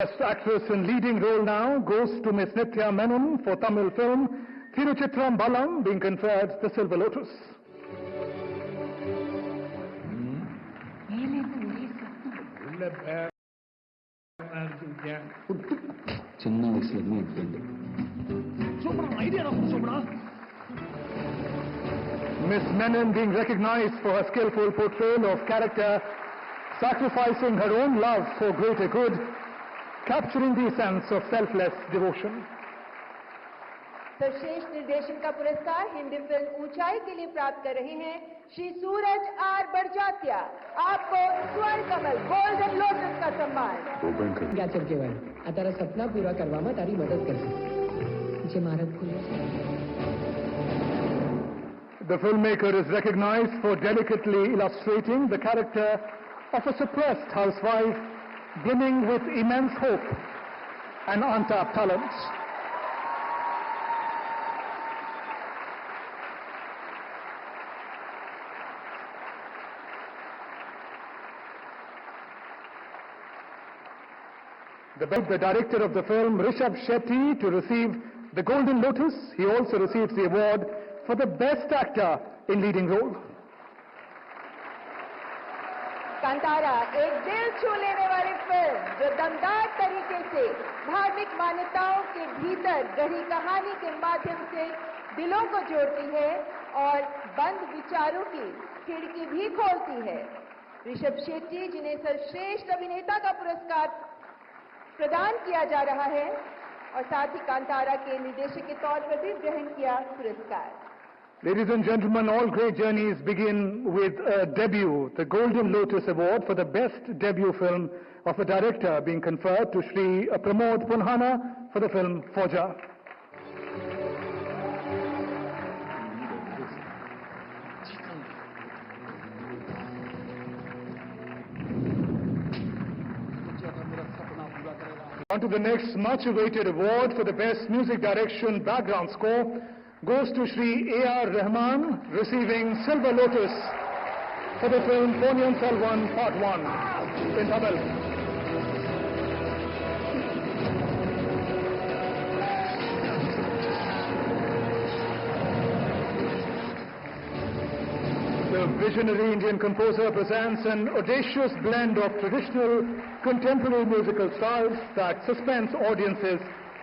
Best actress in leading role now goes to Miss Nithya Menon for Tamil film Thiruchitram Balam, being conferred the Silver Lotus. Miss Menon being recognized for her skillful portrayal of character sacrificing her own love for greater good, capturing the sense of selfless devotion. सर्वश्रेष्ठ निर्देशन का पुरस्कार Hindi film ऊंचाई के लिए प्राप्त कर रहे हैं श्री सूरज आर बड़जात्या। आपको स्वर्ण कमल गोल्डन लोटस का सम्मान। क्या चल के भाई तारा सपना पूरा करवामा तारी मदद करती जे मारत खुले। The filmmaker is recognized for delicately illustrating the character of a suppressed housewife brimming with immense hope and untapped talents. The director of the film, Rishabh Shetty, to receive the Golden Lotus. He also receives the award for the Best Actor in Leading Role. Kantara एक दिल छू लेने वाली film जो दमदार तरीके से धार्मिक मान्यताओं के भीतर गहरी कहानी के माध्यम से दिलों को जोड़ती है और बंद विचारों की खिड़की भी खोलती है। ऋषभ शेट्टी, जिन्हें सर्वश्रेष्ठ अभिनेता का पुरस्कार प्रदान किया जा रहा है और साथ ही कांतारा के निर्देशक के तौर पर भी ग्रहण किया पुरस्कार। Ladies and gentlemen, all great journeys begin with a debut. The Golden Lotus Award for the Best Debut Film of a Director being conferred to Shri Pramod Punhana for the film Fauja. On to the next much-awaited award for the Best Music Direction Background Score goes to Shri A.R. Rahman, receiving Silver Lotus for the film Ponniyin Selvan Part 1 in Tamil. The visionary Indian composer presents an audacious blend of traditional contemporary musical styles that suspense audiences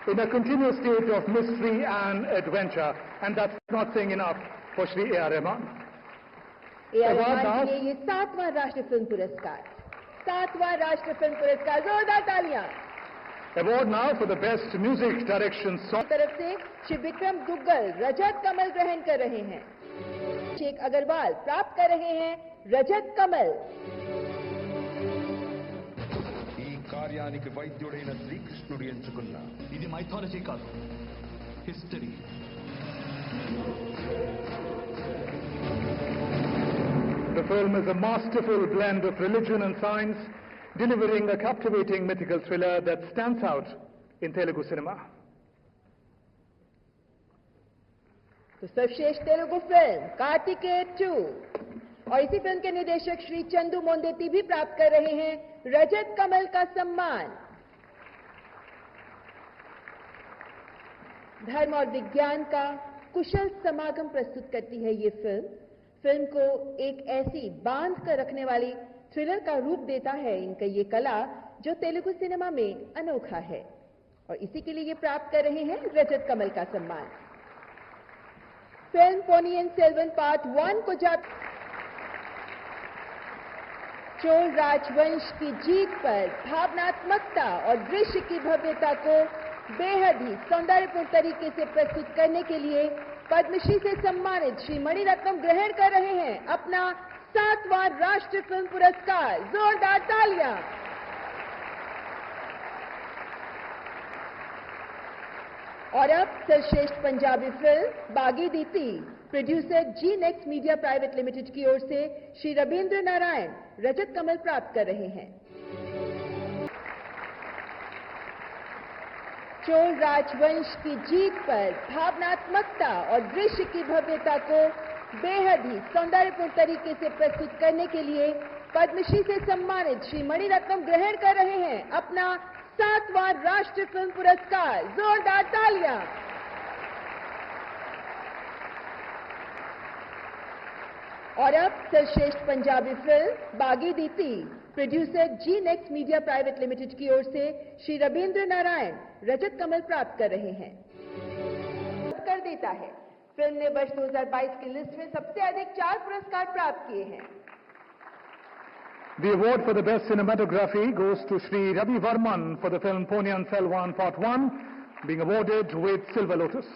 in a continuous state of mystery and adventure. And that's not saying enough for Shri A.R. Rahman. A.R. Rahman के लिए 7वां राष्ट्रीय film पुरस्कार, 7वां राष्ट्रीय film पुरस्कार, जोरदार तालियां। Award now for the Best Music Direction Song. तरफ से श्री विक्रम दुग्गल रजत कमल ग्रहण कर रहे हैं। शेख अग्रवाल प्राप्त कर रहे हैं रजत कमल। కార్యానికి వైద్యుడైన శ్రీకృష్ణుడు ఎంచుకున్న ఇది మైథాలజీ కాదు, history. The film is a masterful blend of religion and science, delivering a captivating mythical thriller that stands out in Telugu cinema. तो सर्वश्रेष्ठ तेलुगु फिल्म कार्तिकेय 2 और इसी फिल्म के निर्देशक श्री चंदू मोंदेती भी प्राप्त कर रहे हैं रजत कमल का सम्मान। धर्म और विज्ञान का कुशल समागम प्रस्तुत करती है ये फिल्म को एक ऐसी बांध कर रखने वाली थ्रिलर का रूप देता है इनका ये कला, जो तेलुगु सिनेमा में अनोखा है और इसी के लिए ये प्राप्त कर रहे हैं रजत कमल का सम्मान। फिल्म पोनियन सेल्वन पार्ट 1 को चोल राजवंश की जीत पर भावनात्मकता और दृश्य की भव्यता को बेहद ही सौंदर्यपूर्ण तरीके से प्रस्तुत करने के लिए पद्मश्री से सम्मानित श्री मणिरत्नम ग्रहण कर रहे हैं अपना 7वां राष्ट्रीय फिल्म पुरस्कार। जोरदार तालियां। और अब सर्वश्रेष्ठ पंजाबी फिल्म बागी दीती प्रोड्यूसर जी नेक्स्ट मीडिया प्राइवेट लिमिटेड की ओर से श्री रविंद्र नारायण रजत कमल प्राप्त कर रहे हैं। चोल राजवंश की जीत पर भावनात्मकता और दृश्य की भव्यता को बेहद ही सौंदर्यपूर्ण तरीके से प्रस्तुत करने के लिए पद्मश्री से सम्मानित श्री मणिरत्नम ग्रहण कर रहे हैं अपना 7वां राष्ट्रीय फिल्म पुरस्कार। जोरदार तालियां। और अब सर्वश्रेष्ठ पंजाबी फिल्म बागी दीती प्रोड्यूसर जी नेक्स्ट मीडिया प्राइवेट लिमिटेड की ओर से श्री रवींद्र नारायण रजत कमल प्राप्त कर रहे हैं। कर देता है। फिल्म ने वर्ष 2022 की लिस्ट में सबसे अधिक 4 पुरस्कार प्राप्त किए हैं। The award for the best cinematography goes to Shri Ravi Varman for the film Ponniyin Selvan Part 1, being awarded with Silver Lotus.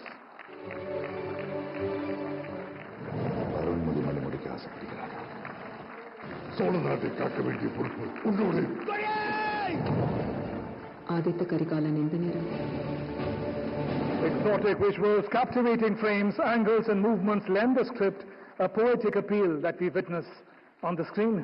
Aditya ಕರಿಕಾಲನಿಂದನೇ Exotic visuals, captivating frames, angles and movements lend the script a poetic appeal that we witness on the screen.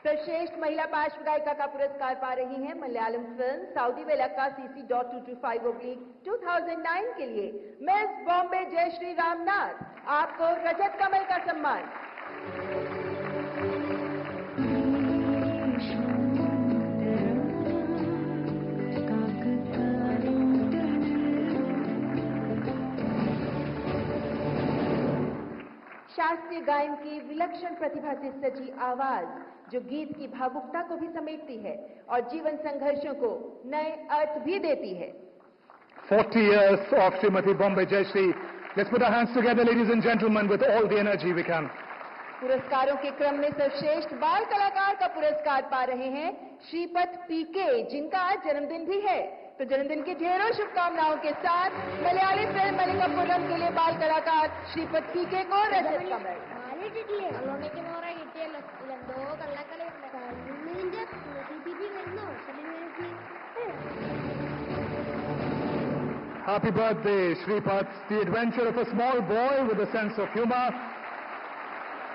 सर्वश्रेष्ठ महिला पार्श्व गायिका का पुरस्कार पा रही हैं Malayalam film Saudi वेलक्का CC.225/2009 के लिए मिस बॉम्बे जयश्री रामनाथ। आपको रजत कमल का सम्मान। शास्त्रीय गायन की विलक्षण प्रतिभा से सजी आवाज जो गीत की भावुकता को भी समेटती है और जीवन संघर्षों को नए अर्थ भी देती है। 40 years of Srimati Bombay Jayashree. Let's put our hands together, ladies and gentlemen, with all the energy we can. पुरस्कारों के क्रम में सर्वश्रेष्ठ बाल कलाकार का पुरस्कार पा रहे हैं श्रीपत पीके, जिनका आज जन्मदिन भी है। तो जन्मदिन की ढेरों शुभकामनाओं के साथ मलयाली फिल्म मलिकापुरम के लिए बाल कलाकार श्रीपत पीके को रजत कमल। Happy birthday, Shripat. The adventure of a small boy with a sense of humor,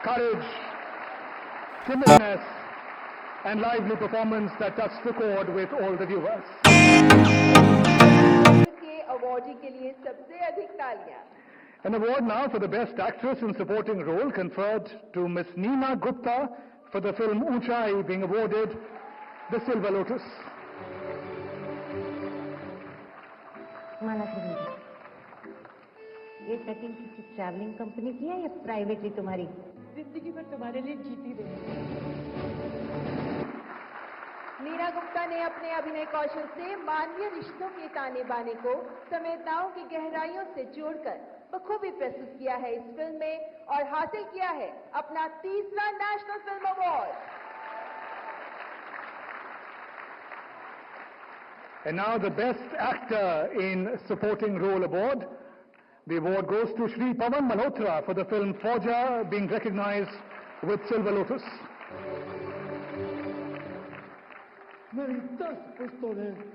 courage, timidness, and lively performance that touched the chord with all the viewers. के अवार्डी के लिए सबसे अधिक तालियां। An award now for the best actress in supporting role conferred to Miss Neema Gupta for the film Unchai, being awarded the Silver Lotus. माला त्रिवेदी, ये setting किसी travelling company की है या प्राइवेटली तुम्हारी? जिंदगी भर तुम्हारे लिए जीती रही। मीरा गुप्ता ने अपने अभिनय कौशल से मानवीय रिश्तों के ताने बाने को संवेदनाओं की गहराइयों से जोड़कर बखूबी प्रस्तुत किया है इस फिल्म में और हासिल किया है अपना 3रा national film award. And now the best actor in supporting role award. The award goes to Shri Pawan Malhotra for the film Fauja, being recognized with Silver Lotus. मेरी 10 पुस्तों ने